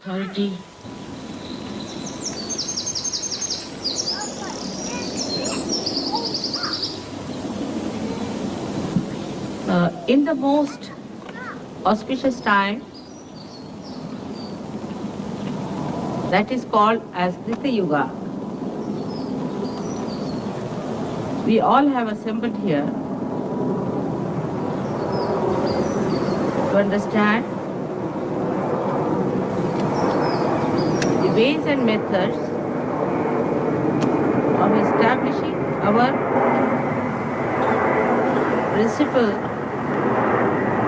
authority. In the most auspicious time, that is called as Krita Yuga, we all have assembled here to understand the ways and methods of establishing our principle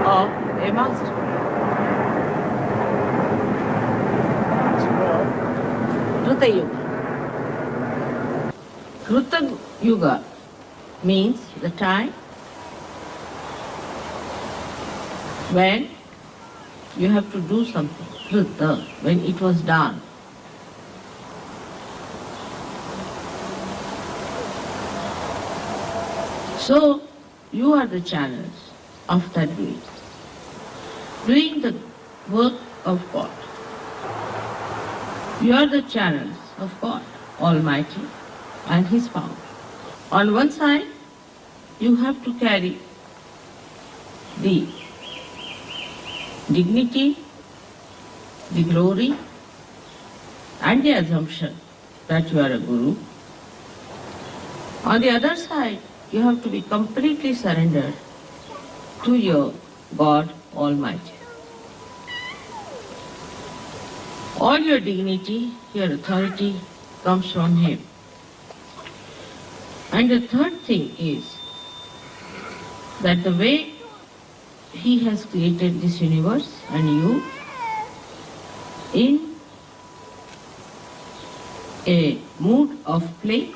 of a master. Krita Yuga. Krita Yuga means the time when you have to do something. Krita, when it was done. So, you are the channels of that way, doing the work of God. You are the channels of God Almighty and His power. On one side, you have to carry the dignity, the glory, and the assumption that you are a guru. On the other side, you have to be completely surrendered to your God Almighty. All your dignity, your authority comes from Him. And the third thing is that the way He has created this universe and you, in a mood of play,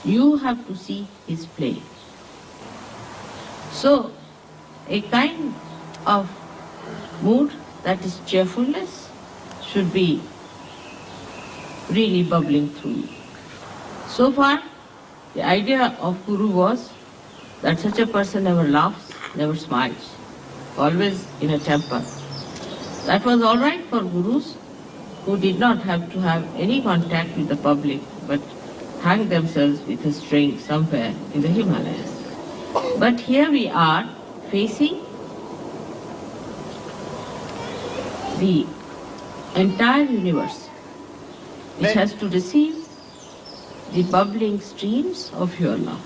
you have to see His play. So, a kind of mood that is cheerfulness should be really bubbling through you. So far, the idea of Guru was that such a person never laughs, never smiles, always in a temper. That was all right for Gurus who did not have to have any contact with the public but hang themselves with a string somewhere in the Himalayas. But here we are facing the entire universe, which has to receive the bubbling streams of your love.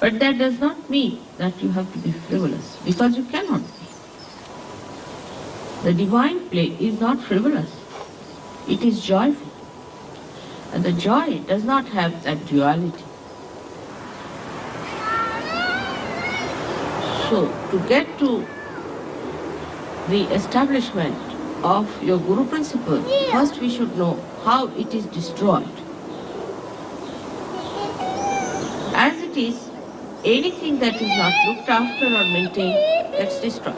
But that does not mean that you have to be frivolous, because you cannot be. The divine play is not frivolous. It is joyful. And the joy does not have that duality. So, to get to the establishment of your Guru principle, first we should know how it is destroyed. As it is, anything that is not looked after or maintained, that's destroyed.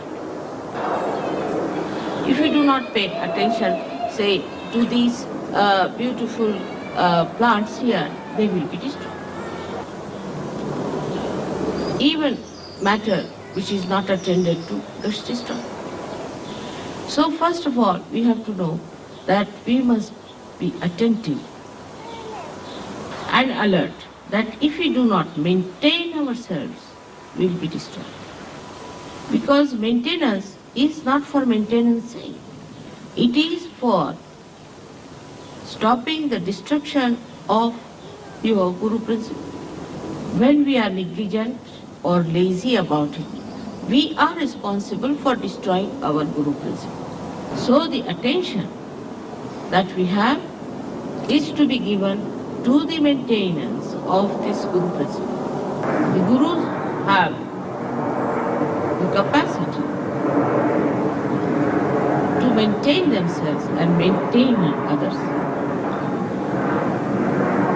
If we do not pay attention, say, to these beautiful plants here, they will be destroyed. Even matter which is not attended to, gets destroyed. So first of all, we have to know that we must be attentive and alert, that if we do not maintain ourselves, we will be destroyed. Because maintenance is not for maintenance sake. It is for stopping the destruction of your Guru principle. When we are negligent or lazy about it, we are responsible for destroying our Guru principle. So the attention that we have is to be given to the maintenance of this Guru principle. The Gurus have the capacity to maintain themselves and maintain others.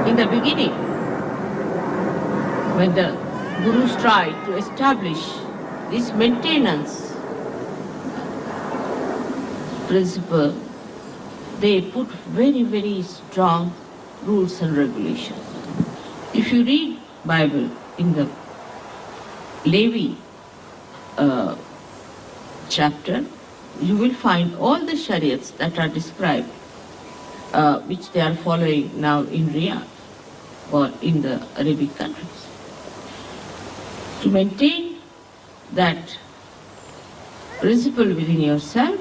In the beginning, when the Gurus tried to establish this maintenance principle, they put very, very strong rules and regulations. If you read Bible in the Levi chapter, you will find all the shariats that are described, which they are following now in Riyadh or in the Arabic countries. To maintain that principle within yourself,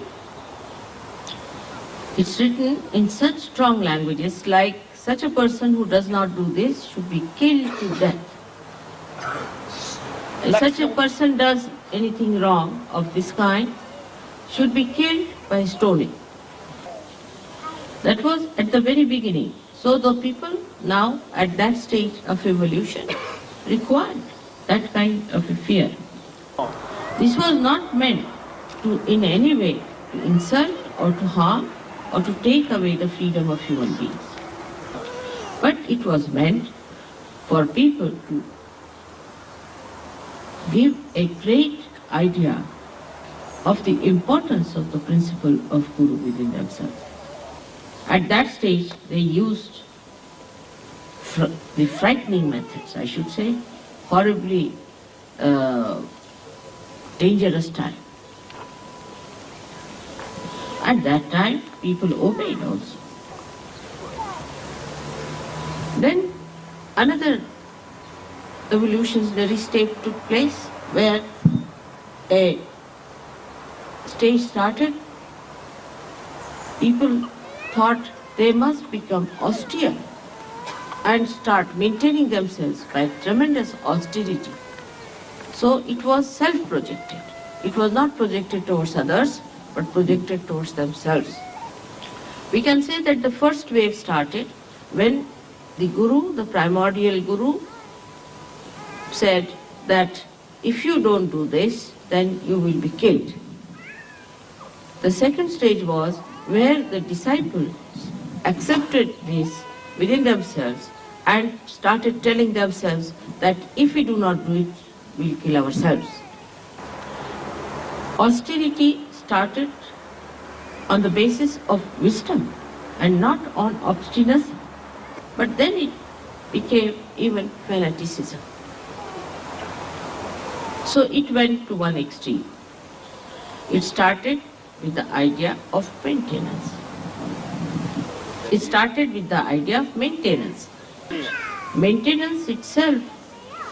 it's written in such strong languages like such a person who does not do this should be killed to death. If such a person does anything wrong of this kind, should be killed by stoning. That was at the very beginning. So the people now at that stage of evolution required that kind of a fear. This was not meant to in any way to insult or to harm or to take away the freedom of human beings. But it was meant for people to give a great idea of the importance of the principle of Guru within themselves. At that stage, they used the frightening methods, I should say, horribly dangerous time. At that time, people obeyed also. Then another evolutionary step took place where a stage started. People thought they must become austere and start maintaining themselves by tremendous austerity. So it was self-projected. It was not projected towards others, but projected towards themselves. We can say that the first wave started when the Guru, the primordial Guru, said that if you don't do this, then you will be killed. The second stage was where the disciples accepted this within themselves and started telling themselves that if we do not do it, we'll kill ourselves. Austerity started on the basis of wisdom and not on obstinacy. But then it became even fanaticism. So it went to one extreme. It started with the idea of maintenance. It started with the idea of maintenance. Maintenance itself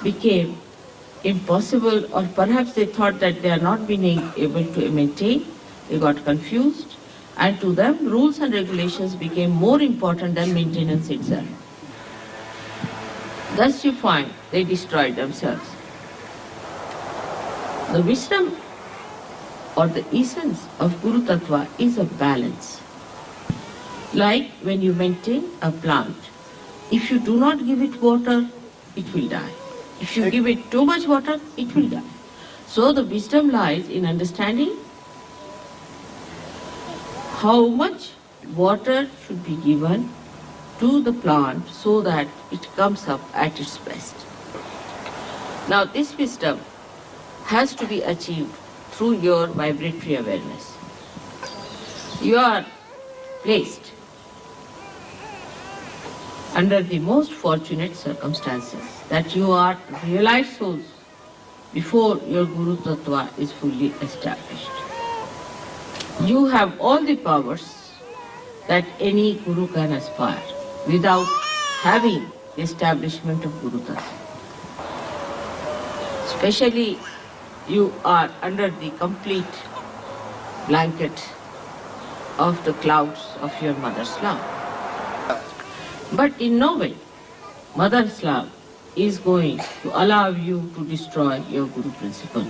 became impossible, or perhaps they thought that they are not being able to maintain. They got confused, and to them rules and regulations became more important than maintenance itself. Thus you find they destroyed themselves. The wisdom or the essence of Guru Tattva is a balance. Like when you maintain a plant, if you do not give it water, it will die. If you give it too much water, it will die. So the wisdom lies in understanding how much water should be given to the plant so that it comes up at its best. Now this wisdom has to be achieved through your vibratory awareness. You are placed under the most fortunate circumstances that you are realized souls before your Guru Tattva is fully established. You have all the powers that any Guru can aspire without having the establishment of Guru Tattva. Especially you are under the complete blanket of the clouds of your mother's love. But in no way mother's love is going to allow you to destroy your Guru principle.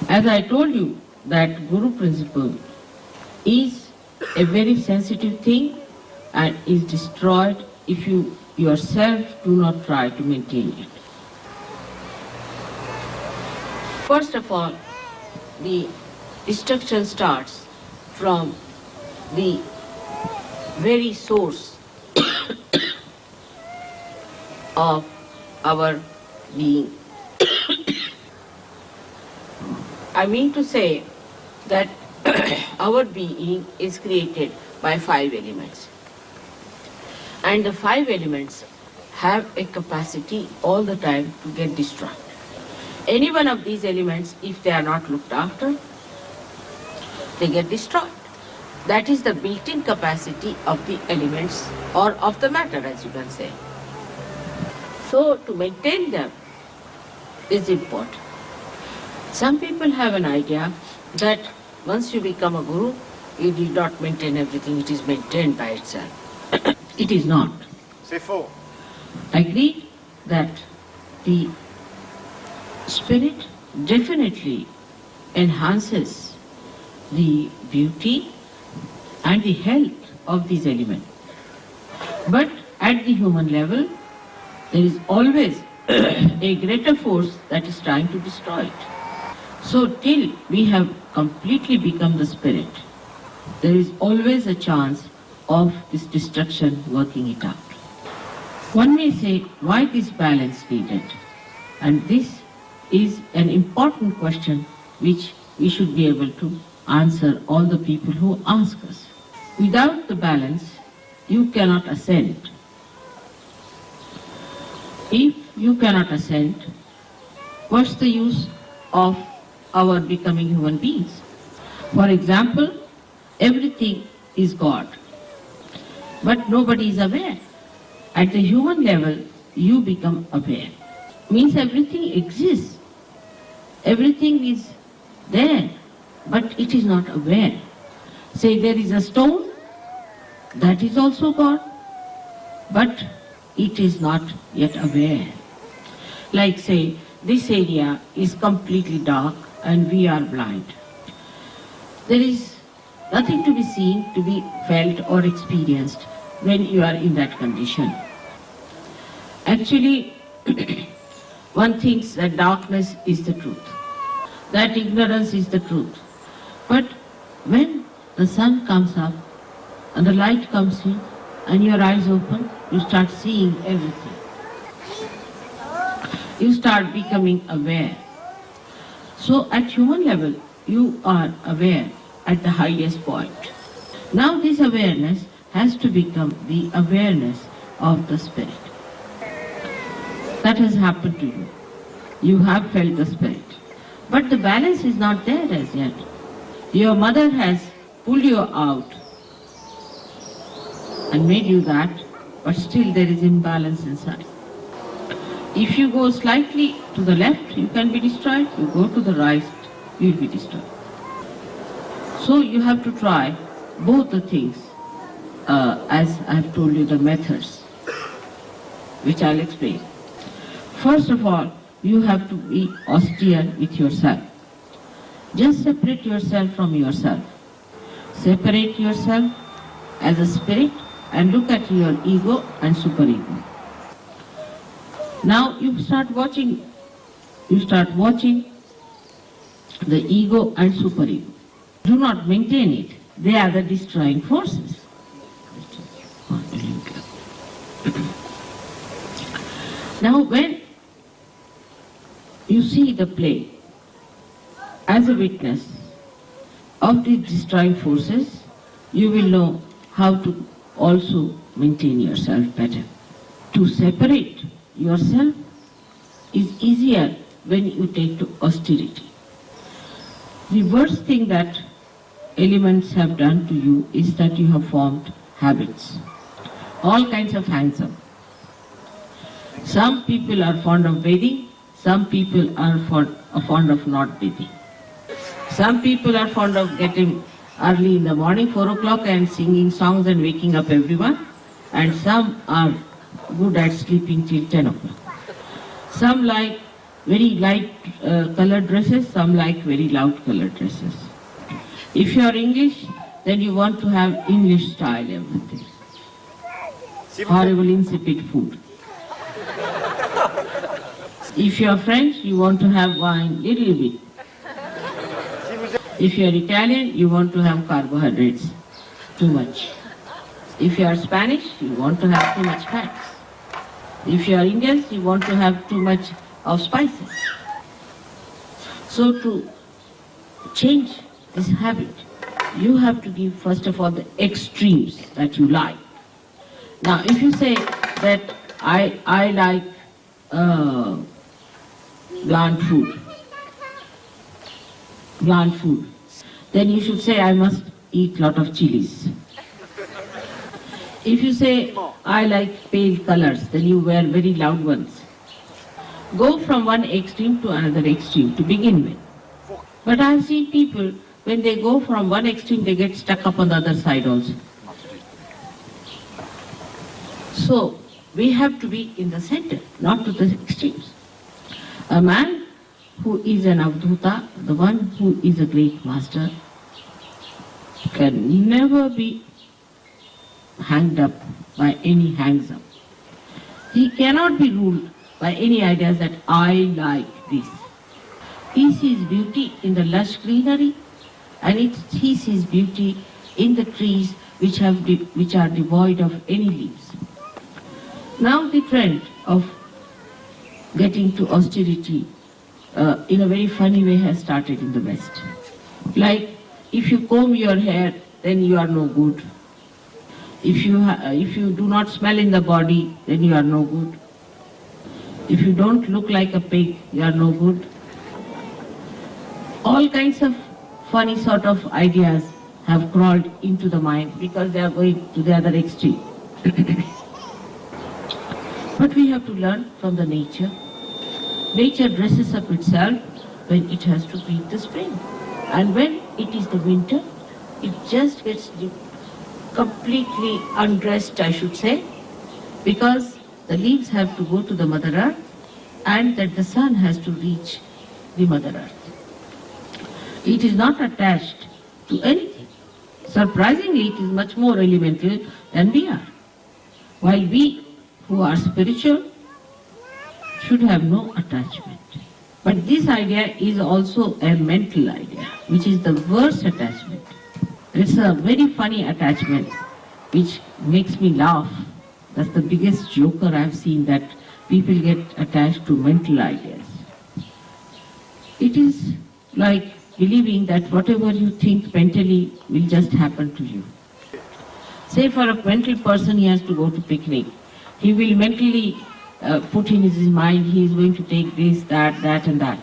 As I told you, that Guru principle is a very sensitive thing and is destroyed if you yourself do not try to maintain it. First of all, the destruction starts from the very source of our being. I mean to say that our being is created by 5 elements. And the 5 elements have a capacity all the time to get destroyed. Any one of these elements, if they are not looked after, they get destroyed. That is the built-in capacity of the elements or of the matter, as you can say. So to maintain them is important. Some people have an idea that once you become a guru, you need not maintain everything, it is maintained by itself. It is not. C'est faux. I agree that the spirit definitely enhances the beauty and the health of these elements. But at the human level, there is always a greater force that is trying to destroy it. So till we have completely become the spirit, there is always a chance of this destruction working it out. One may say, why this balance needed? And this is an important question which we should be able to answer all the people who ask us. Without the balance, you cannot ascend. If you cannot ascend, what's the use of our becoming human beings? For example, everything is God, but nobody is aware. At the human level, you become aware. Means everything exists. Everything is there, but it is not aware. Say there is a stone, that is also God, but it is not yet aware. Like say, this area is completely dark and we are blind. There is nothing to be seen, to be felt or experienced when you are in that condition. Actually, one thinks that darkness is the truth, that ignorance is the truth. But when the sun comes up and the light comes in and your eyes open, you start seeing everything. You start becoming aware. So at human level, you are aware at the highest point. Now this awareness has to become the awareness of the spirit. That has happened to you. You have felt the spirit. But the balance is not there as yet. Your mother has pulled you out and made you that, but still there is imbalance inside. If you go slightly to the left, you can be destroyed. You go to the right, you will be destroyed. So you have to try both the things, as I have told you the methods, which I'll explain. First of all, you have to be austere with yourself. Just separate yourself from yourself. Separate yourself as a spirit and look at your ego and superego. Now you start watching the ego and superego. Do not maintain it. They are the destroying forces. Now when you see the play as a witness of the destroying forces, you will know how to also maintain yourself better. To separate yourself is easier when you take to austerity. The worst thing that elements have done to you is that you have formed habits, all kinds of hands-on. Some people are fond of bathing, some people are fond of not bathing. Some people are fond of getting early in the morning, 4 o'clock, and singing songs and waking up everyone. And some are good at sleeping till 10 o'clock. Some like very light colored dresses, some like very loud colored dresses. If you are English, then you want to have English style everything. Horrible insipid food. If you are French, you want to have wine little bit. If you are Italian, you want to have carbohydrates, too much. If you are Spanish, you want to have too much fats. If you are Indians, you want to have too much of spices. So to change this habit, you have to give first of all the extremes that you like. Now if you say that I like bland food, then you should say, I must eat lot of chilies. If you say, I like pale colors, then you wear very loud ones. Go from one extreme to another extreme to begin with. But I have seen people, when they go from one extreme, they get stuck up on the other side also. So, we have to be in the center, not to the extremes. A man who is an Avadhuta, the one who is a great master, can never be hanged up by any hangs up. He cannot be ruled by any ideas that I like this. He sees beauty in the lush greenery, and he sees beauty in the trees which are devoid of any leaves. Now the trend of getting to austerity in a very funny way has started in the West. Like, if you comb your hair, then you are no good. If you do not smell in the body, then you are no good. If you don't look like a pig, you are no good. All kinds of funny sort of ideas have crawled into the mind because they are going to the other extreme. But we have to learn from the nature. Nature dresses up itself when it has to greet the spring. And when it is the winter, it just gets completely undressed, I should say, because the leaves have to go to the Mother Earth and that the sun has to reach the Mother Earth. It is not attached to anything. Surprisingly, it is much more elemental than we are. While we who are spiritual should have no attachment. But this idea is also a mental idea, which is the worst attachment. It's a very funny attachment, which makes me laugh. That's the biggest joker I've seen, that people get attached to mental ideas. It is like believing that whatever you think mentally will just happen to you. Say for a mental person, he has to go to picnic. He will mentally put in his mind, he is going to take this, that and that.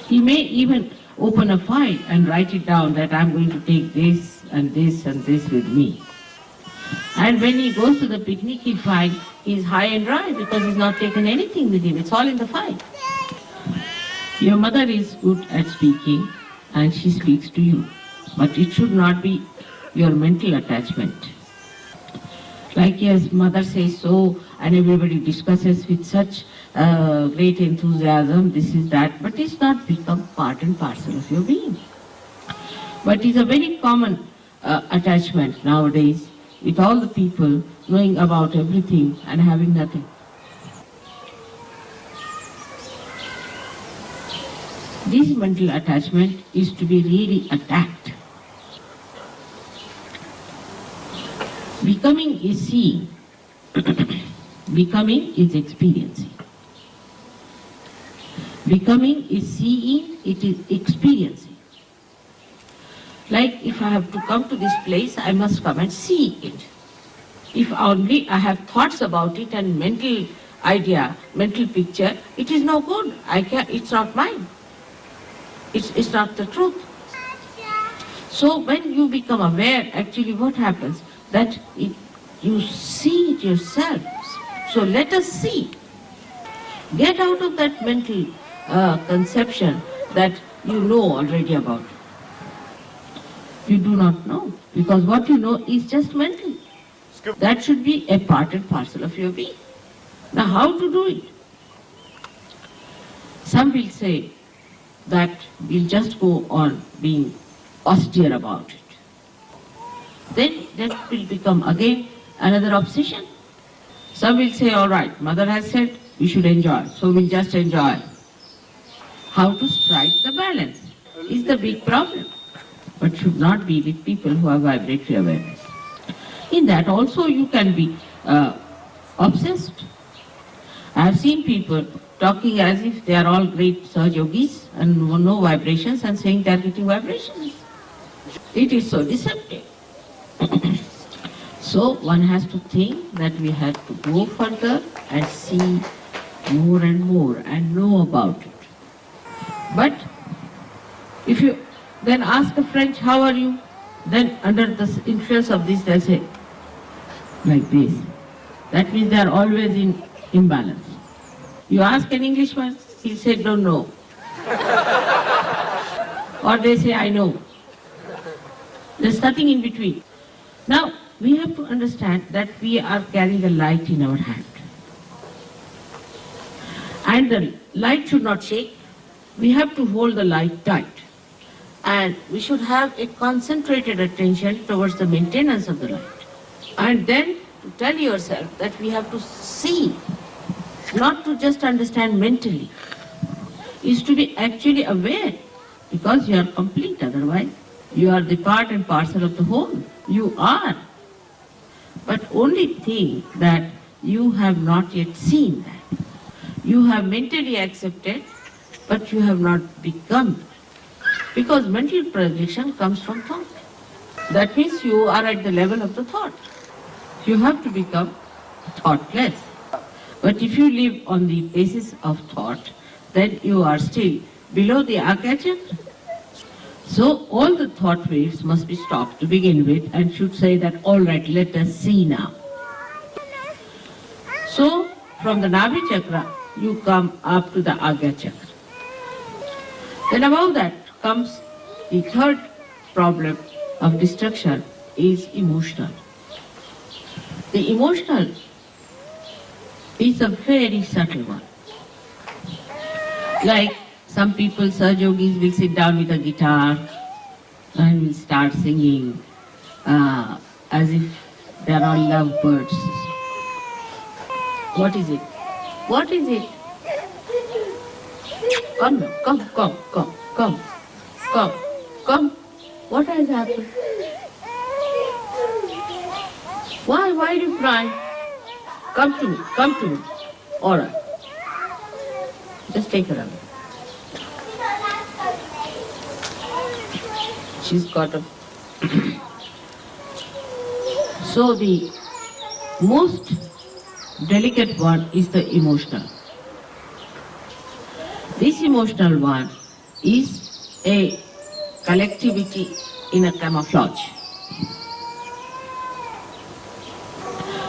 He may even open a file and write it down that I'm going to take this and this and this with me. And when he goes to the picnic, he'll find he's high and dry because he's not taken anything with him. It's all in the file. Your mother is good at speaking and she speaks to you. But it should not be your mental attachment. Like yes, mother says so, and everybody discusses with such great enthusiasm, this is that, but it's not become part and parcel of your being. But it's a very common attachment nowadays, with all the people knowing about everything and having nothing. This mental attachment is to be really attacked. Becoming is seeing. Becoming is experiencing. Becoming is seeing, it is experiencing. Like if I have to come to this place, I must come and see it. If only I have thoughts about it and mental idea, mental picture, it is no good. It's not mine. It's not the truth. So when you become aware, actually what happens? That you see it yourself. So let us see. Get out of that mental conception that you know already about. You do not know, because what you know is just mental. That should be a part and parcel of your being. Now how to do it? Some will say that we'll just go on being austere about it. Then that will become again another obsession. Some will say, all right, mother has said we should enjoy, so we'll just enjoy. How to strike the balance is the big problem, but should not be with people who have vibratory awareness. In that also you can be obsessed. I have seen people talking as if they are all great Sahaja Yogis and no vibrations and saying they are getting vibrations. It is so deceptive. So one has to think that we have to go further and see more and more and know about it. But if you Then ask a French, how are you? Then under the influence of this, they'll say, like this. That means they are always in imbalance. You ask an Englishman, he'll say, don't know. Or they say, I know. There's nothing in between. Now, we have to understand that we are carrying a light in our hand. And the light should not shake. We have to hold the light tight. And we should have a concentrated attention towards the maintenance of the light. And then to tell yourself that we have to see, not to just understand mentally, is to be actually aware, because you are complete otherwise. You are the part and parcel of the whole. You are. But only thing that you have not yet seen that. You have mentally accepted, but you have not become. Because mental projection comes from thought. That means you are at the level of the thought. You have to become thoughtless. But if you live on the basis of thought, then you are still below the archangel. So all the thought waves must be stopped to begin with and should say that, all right, let us see now. So from the Nabhi chakra, you come up to the Agya chakra. Then above that comes the third problem of destruction is emotional. The emotional is a very subtle one. Like some people, Sahaja-yogis, will sit down with a guitar and will start singing as if they are all lovebirds. What is it? What is it? Come now, come. What has happened? Why do you cry? Come to me. All right. Just take her away. She's got a... So the most delicate one is the emotional. This emotional one is a collectivity in a camouflage.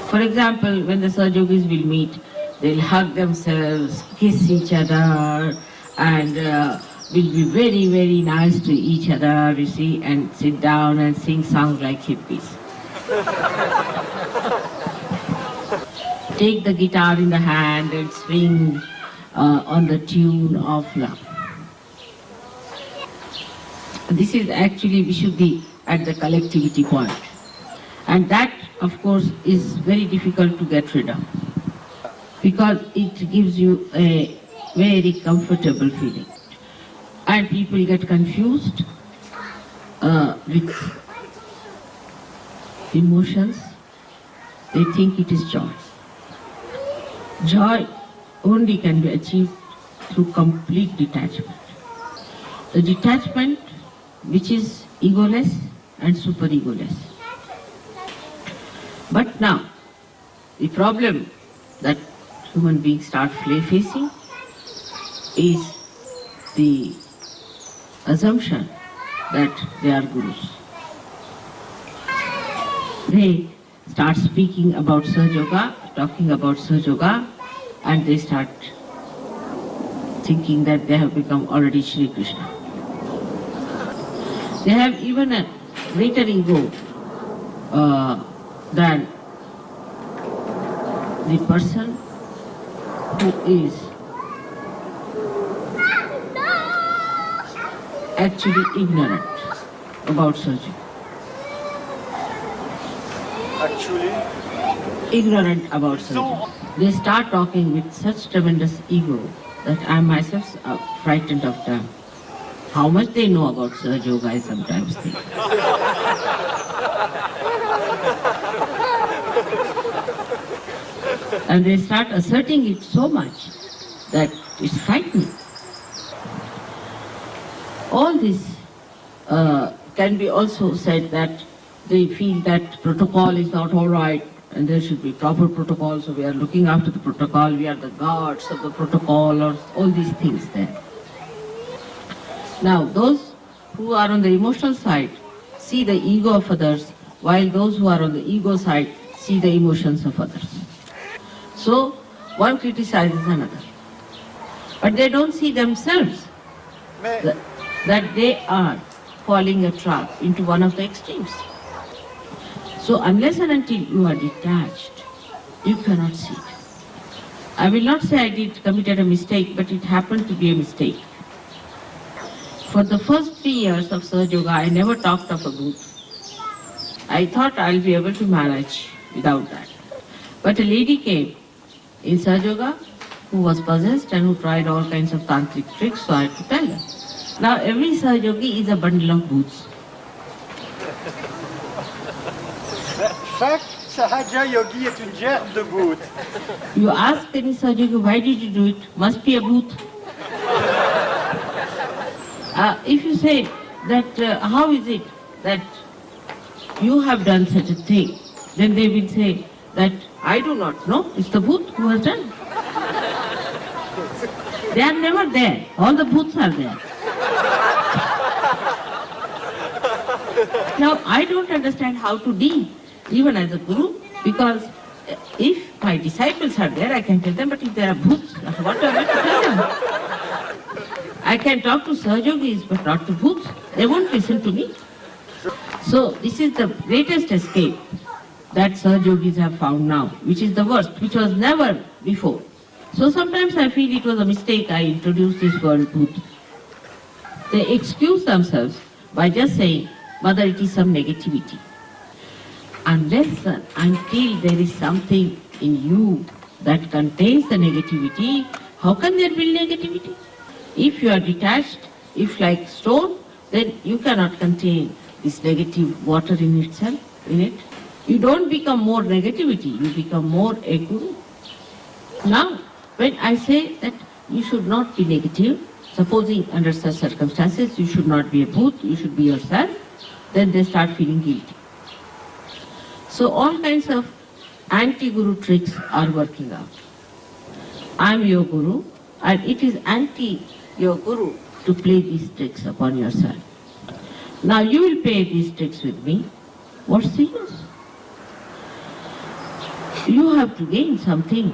For example, when the Sahaja-yogis will meet, they'll hug themselves, kiss each other, and will be very, very nice to each other, you see, and sit down and sing songs like hippies. Take the guitar in the hand and swing on the tune of love. This is actually, we should be at the collectivity point. And that, of course, is very difficult to get rid of, because it gives you a very comfortable feeling. And people get confused with emotions. They think it is joy. Joy only can be achieved through complete detachment. The detachment which is egoless and super-egoless. But now, the problem that human beings start facing is the assumption that they are gurus. They start speaking about Sahaja Yoga, talking about Sahaja Yoga, and they start thinking that they have become already Shri Krishna. They have even a greater ego than the person who is actually ignorant about Sahaja. Ignorant about Sahaja. They start talking with such tremendous ego that I am myself frightened of them. How much they know about Sahaja Yoga, I sometimes think. And they start asserting it so much that it's frightening. All this can be also said that they feel that protocol is not all right and there should be proper protocol, so we are looking after the protocol, we are the guards of the protocol, or all these things there. Now, those who are on the emotional side see the ego of others, while those who are on the ego side see the emotions of others. So one criticizes another, but they don't see themselves that they are falling a trap into one of the extremes. So unless and until you are detached, you cannot see it. I will not say I committed a mistake, but it happened to be a mistake. For the first 3 years of Sahaja Yoga, I never talked of a booth. I thought I'll be able to manage without that. But a lady came in Sahaja Yoga who was possessed and who tried all kinds of tantric tricks, so I had to tell her. Now every Sahaja Yogi is a bundle of booths. Chaque Sahaja Yogi est une gerbe de booth. You ask any Sahaja Yogi, why did you do it? Must be a booth. If you say that, how is it that you have done such a thing, then they will say that I do not know, it's the booth who has done it. They are never there, all the booths are there. Now I don't understand how to deal, even as a guru, because if my disciples are there, I can tell them, but if there are booths, what do I have to tell them? I can talk to Sahaja Yogis, but not to booths. They won't listen to me. So this is the greatest escape that Sahaja Yogis have found now, which is the worst, which was never before. So sometimes I feel it was a mistake I introduced this word booth. They excuse themselves by just saying, Mother, it is some negativity. Unless and until there is something in you that contains the negativity, how can there be negativity? If you are detached, if like stone, then you cannot contain this negative water in itself, in it. You don't become more negativity, you become more a guru. Now, when I say that you should not be negative, supposing under such circumstances you should not be a booth, you should be yourself, then they start feeling guilty. So all kinds of anti-guru tricks are working out. I am your guru, and it is anti your guru to play these tricks upon yourself. Now you will play these tricks with me. What's the use? You have to gain something,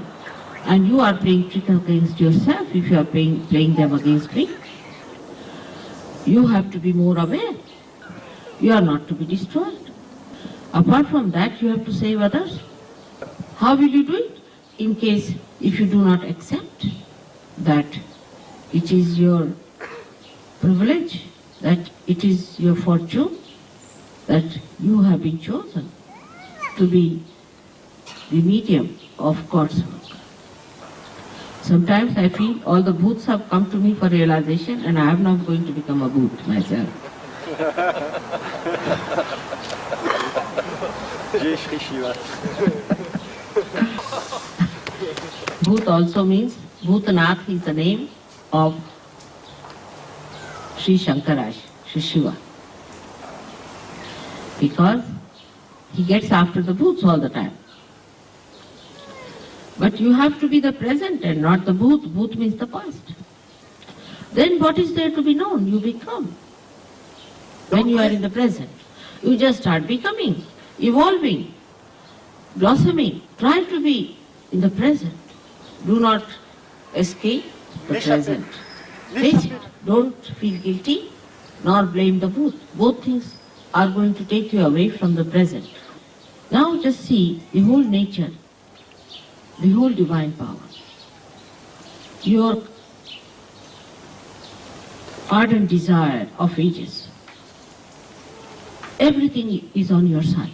and you are playing tricks against yourself if you are playing them against me. You have to be more aware. You are not to be destroyed. Apart from that, you have to save others. How will you do it? In case if you do not accept that it is your privilege, that it is your fortune, that you have been chosen to be the medium of God's work. Sometimes I feel all the booths have come to me for realization, and I am not going to become a booth myself. Bhoot also means, Bhutanath is the name of Sri Shankaraj, Sri Shiva. Because he gets after the booths all the time. But you have to be the present and not the booth. Booth means the past. Then what is there to be known? You become. When you are in the present, you just start becoming, evolving, blossoming. Try to be in the present. Do not escape the present. Face it. Don't feel guilty nor blame the booth. Both things are going to take you away from the present. Now just see the whole nature, the whole divine power. Your ardent desire of ages. Everything is on your side.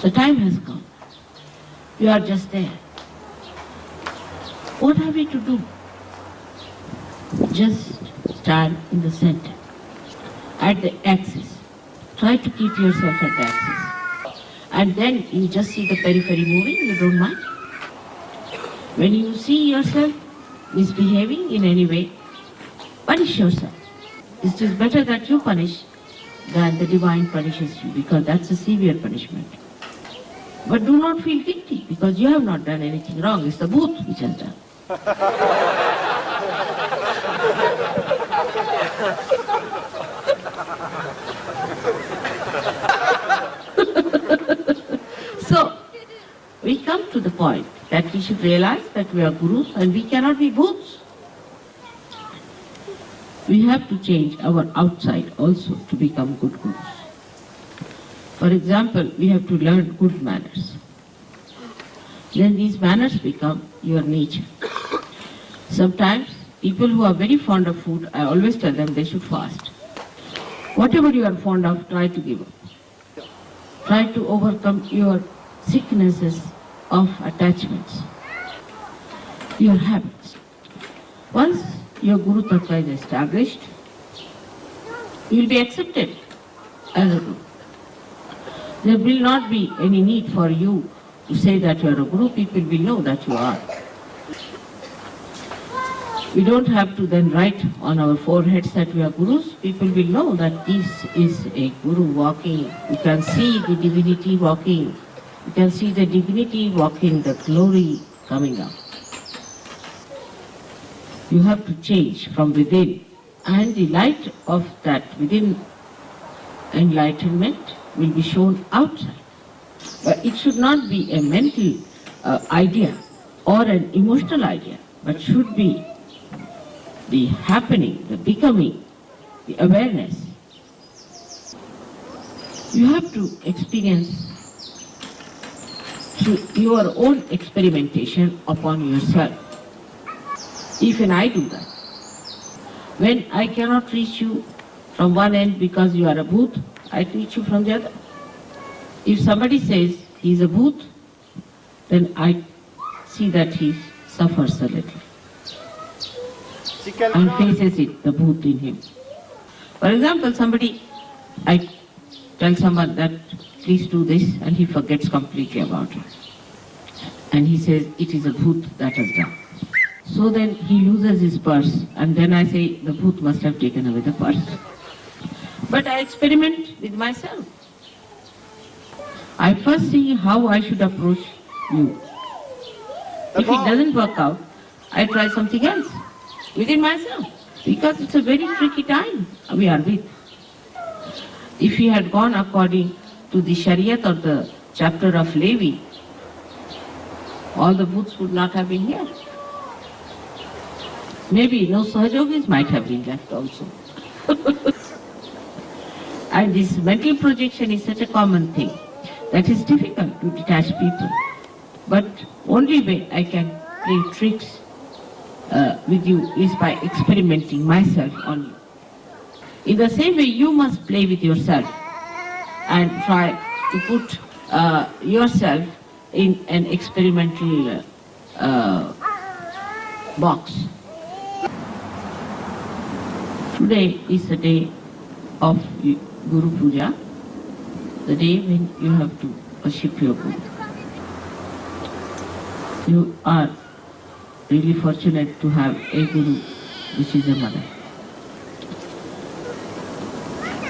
The time has come. You are just there. What are we to do? Just stand in the center, at the axis. Try to keep yourself at the axis. And then you just see the periphery moving, you don't mind. When you see yourself misbehaving in any way, punish yourself. It is better that you punish than the divine punishes you, because that's a severe punishment. But do not feel guilty, because you have not done anything wrong. It's the booth which has done. So, we come to the point that we should realize that we are gurus and we cannot be bhoots. We have to change our outside also to become good gurus. For example, we have to learn good manners. Then these manners become your nature. Sometimes people who are very fond of food, I always tell them they should fast. Whatever you are fond of, try to give up. Try to overcome your sicknesses of attachments, your habits. Once your Guru Tattva is established, you will be accepted as a Guru. There will not be any need for you to say that you are a Guru. People will know that you are. We don't have to then write on our foreheads that we are Gurus. People will know that this is a Guru walking. You can see the divinity walking. You can see the divinity walking, the glory coming up. You have to change from within, and the light of that within enlightenment will be shown outside. But it should not be a mental idea or an emotional idea, but should be the happening, the becoming, the awareness. You have to experience through your own experimentation upon yourself. Even I do that. When I cannot reach you from one end because you are a bhoot, I reach you from the other. If somebody says he is a bhoot, then I see that he suffers a little and faces it, the bhoot in him. For example, I tell someone that please do this, and he forgets completely about it. And he says it is a bhoot that has done. So then he loses his purse, and then I say the bhoot must have taken away the purse. But I experiment with myself. I first see how I should approach you. If it doesn't work out, I try something else within myself, because it's a very tricky time we are with. If he had gone according to the Shariat or the chapter of Levi, all the bhoots would not have been here. Maybe no Sahajogis might have been left also. And this mental projection is such a common thing that is difficult to detach people. But only way I can play tricks with you is by experimenting myself on you. In the same way, you must play with yourself and try to put yourself in an experimental box. Today is the day of Guru Puja, the day when you have to worship your Guru. You are really fortunate to have a Guru which is a mother.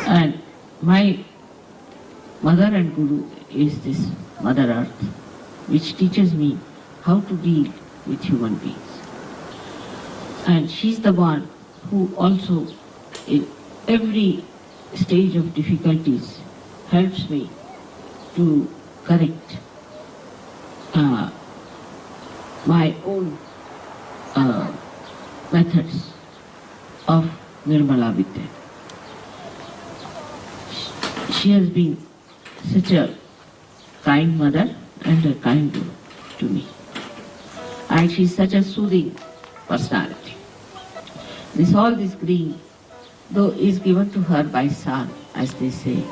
And my mother and Guru is this Mother Earth, which teaches me how to deal with human beings. And she's the one who also, in every stage of difficulties, helps me to correct my own methods of Nirmala Vidya. She has been such a kind mother and a kind Guru to me. And she is such a soothing personality. All this green, though is given to her by sun, as they say,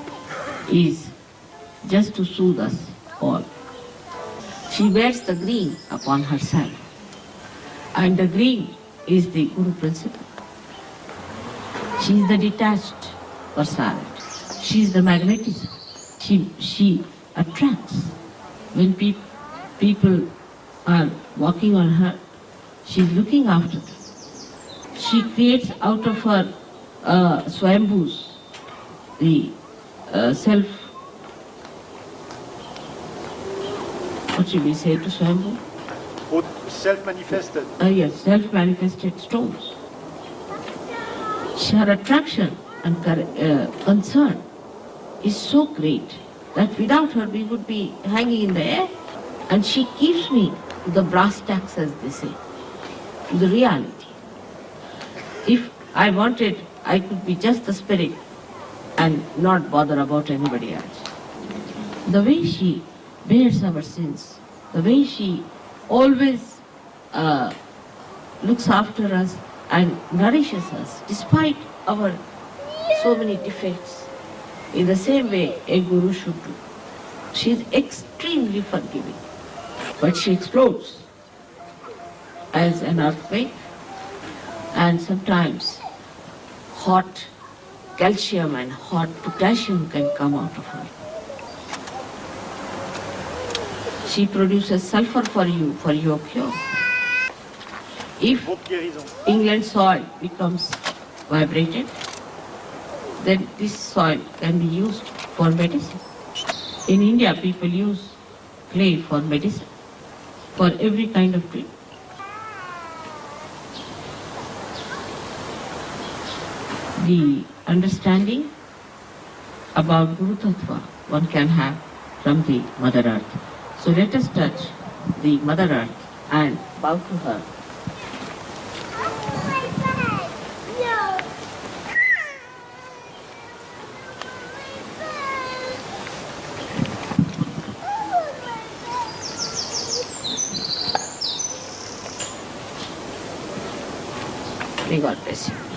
is just to soothe us all. She wears the green upon herself, and the green is the Guru principle. She is the detached personality. She is the magnetism. She attracts. When people are walking on her, she is looking after them. She creates out of her Swayambhus the self. What should we say to Swayambhu? Self-manifested. Yes, self-manifested stones. Her attraction and concern is so great that without her we would be hanging in the air. And she keeps me to the brass tacks, as they say, to the reality. If I wanted, I could be just the spirit and not bother about anybody else. The way she bears our sins, the way she always looks after us and nourishes us despite our so many defects, in the same way a guru should do. She is extremely forgiving, but she explodes as an earthquake, and sometimes hot calcium and hot potassium can come out of her. She produces sulfur for you, for your cure. If England's soil becomes vibrated, then this soil can be used for medicine. In India, people use clay for medicine, for every kind of treatment. The understanding about Guru Tattva one can have from the Mother Earth. So let us touch the Mother Earth and bow to her. May God bless you.